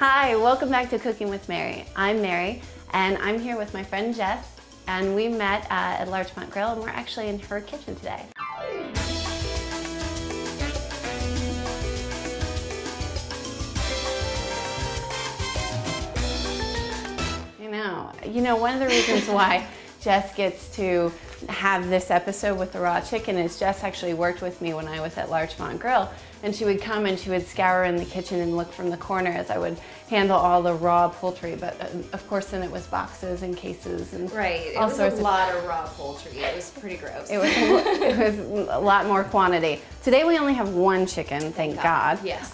Hi, welcome back to Cooking with Mary. I'm Mary, and I'm here with my friend Jess, and we met at Larchmont Grill, and we're actually in her kitchen today. You know, one of the reasons why Jess gets to have this episode with the raw chicken is Jess actually worked with me when I was at Larchmont Grill, and she would come and she would scour in the kitchen and look from the corner as I would handle all the raw poultry, but of course then it was boxes and cases and right. all it was sorts a lot of raw poultry. It was pretty gross. It was a lot more quantity. Today we only have one chicken, thank God. Yes.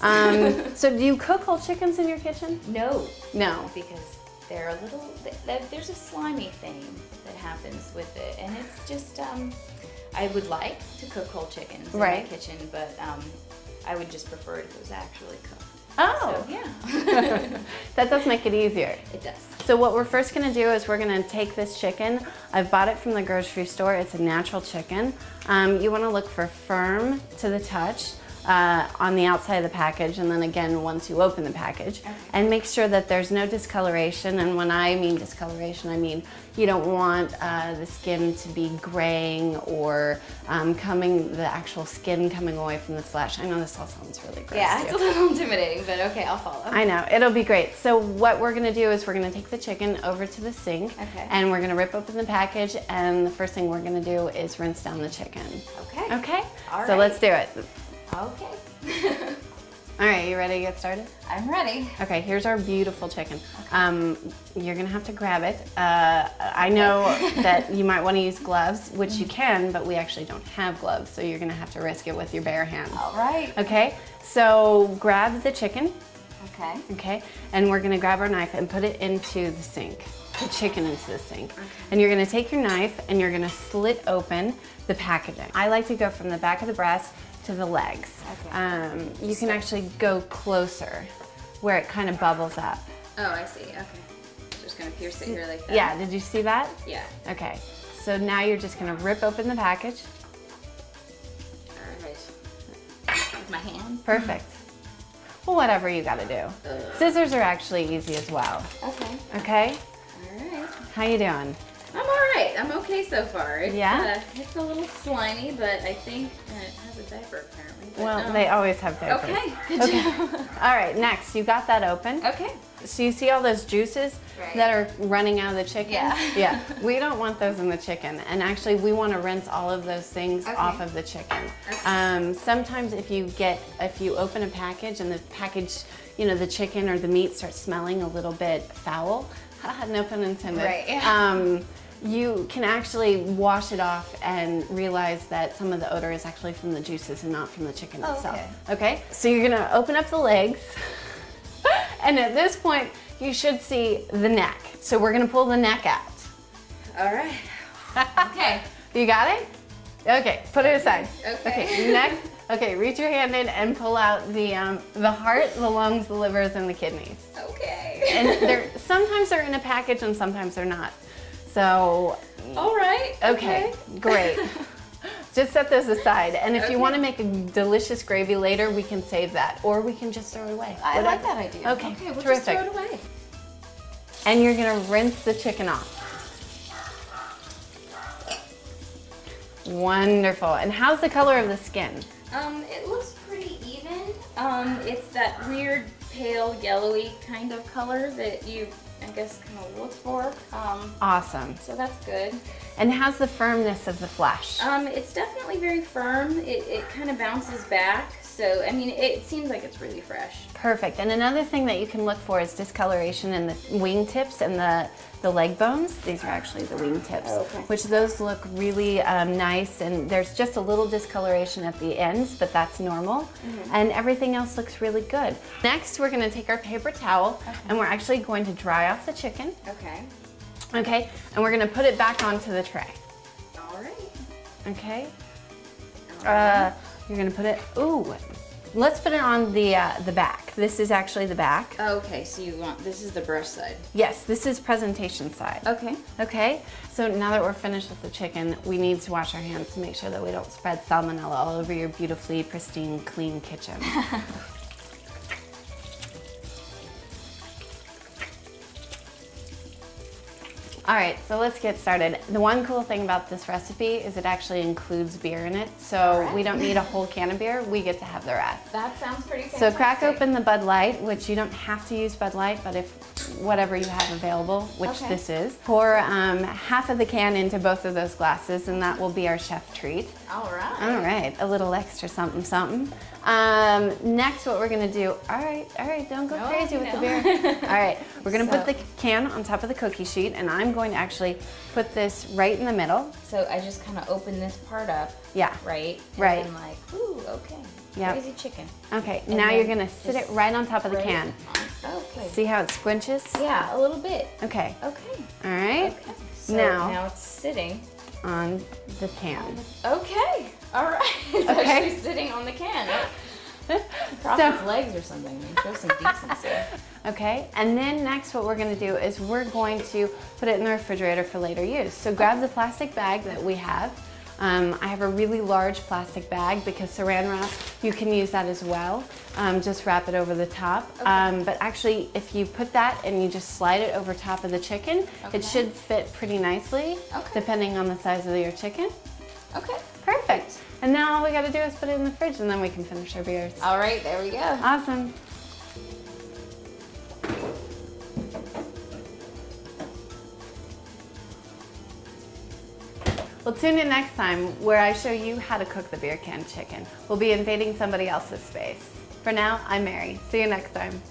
So do you cook whole chickens in your kitchen? No. No. Because they're a little, there's a slimy thing that happens with it, and it's just, I would like to cook whole chickens in my kitchen, but I would just prefer it if it was actually cooked. Oh. So, yeah. That does make it easier. It does. So what we're first gonna do is we're gonna take this chicken. I've bought it from the grocery store. It's a natural chicken. You wanna look for firm to the touch. On the outside of the package, and then again once you open the package, and make sure that there's no discoloration. And when I mean discoloration, I mean you don't want the skin to be graying or the actual skin coming away from the flesh. I know this all sounds really gross. Yeah, it's a little intimidating, but okay, I'll follow. I know, it'll be great. So what we're gonna do is we're gonna take the chicken over to the sink, and we're gonna rip open the package, and the first thing we're gonna do is rinse down the chicken. Okay. Okay? All right. So let's do it. Okay. All right, you ready to get started? I'm ready. Okay, here's our beautiful chicken. You're gonna have to grab it. I know that you might wanna use gloves, which you can, but we actually don't have gloves, so you're gonna have to risk it with your bare hands. All right. Okay, so grab the chicken. Okay. Okay, and we're gonna grab our knife and put it into the sink. The chicken into the sink. And you're gonna take your knife and you're gonna slit open the packaging. I like to go from the back of the breast to the legs. You can actually go closer where it kind of bubbles up. Oh, I see. Okay. Just gonna pierce it here like that. Yeah, did you see that? Yeah. Okay, so now you're just gonna rip open the package. All right. With my hand? Perfect. Well, whatever you gotta do. Scissors are actually easy as well. Okay. Okay? All right. How you doing? I'm all right. I'm okay so far. It's, yeah? It's a little slimy, but I think it has a diaper apparently. But well, they always have diapers. Okay, good job. All right, next, you got that open. Okay. So you see all those juices that are running out of the chicken? Yeah. Yeah, we don't want those in the chicken. And actually, we want to rinse all of those things off of the chicken. Sometimes if you open a package and the package, you know, the chicken or the meat starts smelling a little bit foul, no pun intended. Right. You can actually wash it off and realize that some of the odor is actually from the juices and not from the chicken itself. Okay? So you're gonna open up the legs, and at this point, you should see the neck. So we're gonna pull the neck out. All right. Okay. You got it? Okay, put it aside. Okay. Next, okay, reach your hand in and pull out the heart, the lungs, the livers, and the kidneys. Okay. And sometimes they're in a package and sometimes they're not. So, all right. Okay, great. Just set those aside. And if you want to make a delicious gravy later, we can save that. Or we can just throw it away. I like that idea. Okay, we'll terrific. Just throw it away. And you're going to rinse the chicken off. Wonderful. And how's the color of the skin? It looks pretty even. It's that weird pale yellowy kind of color that you, I guess, kind of look for. Awesome. So that's good. And how's the firmness of the flesh? It's definitely very firm. It kind of bounces back. So, I mean, it seems like it's really fresh. Perfect. And another thing that you can look for is discoloration in the wing tips and the leg bones. These are actually the wing tips, which those look really nice. And there's just a little discoloration at the ends, but that's normal. And everything else looks really good. Next, we're going to take our paper towel and we're actually going to dry off the chicken. Okay. Okay. And we're going to put it back onto the tray. All right. Okay. You're gonna put it, let's put it on the back. This is actually the back. Okay, so this is the breast side. Yes, this is presentation side. Okay. Okay, so now that we're finished with the chicken, we need to wash our hands to make sure that we don't spread salmonella all over your beautifully pristine, clean kitchen. All right, so let's get started. The one cool thing about this recipe is it actually includes beer in it, so we don't need a whole can of beer, we get to have the rest. That sounds pretty fantastic. So crack open the Bud Light, which you don't have to use Bud Light, but if whatever you have available, which this is, pour half of the can into both of those glasses, and that will be our chef treat. All right. All right, a little extra something, something. Next, what we're gonna do, all right, don't go crazy with the beer. All right, we're gonna put the can on top of the cookie sheet, and I'm going to actually put this right in the middle. So I just kind of open this part up. Yeah. Right? Right. And like, ooh, okay. Yep. Crazy chicken. Okay, and now you're gonna sit it right on top of the can. Okay. See how it squinches? Yeah, a little bit. Okay. Okay. All right. Okay. So now it's sitting on the can. Okay. All right. It's actually sitting on the can. Cross its legs or something. I mean, show some decency. Okay, and then next what we're going to do is we're going to put it in the refrigerator for later use. So grab the plastic bag that we have. I have a really large plastic bag because saran wrap, you can use that as well. Just wrap it over the top. But actually, if you put that and you just slide it over top of the chicken, it should fit pretty nicely, depending on the size of your chicken. Okay. Perfect. And now all we got to do is put it in the fridge, and then we can finish our beers. All right, there we go. Awesome. Well, tune in next time where I show you how to cook the beer can chicken. We'll be invading somebody else's space. For now, I'm Mary. See you next time.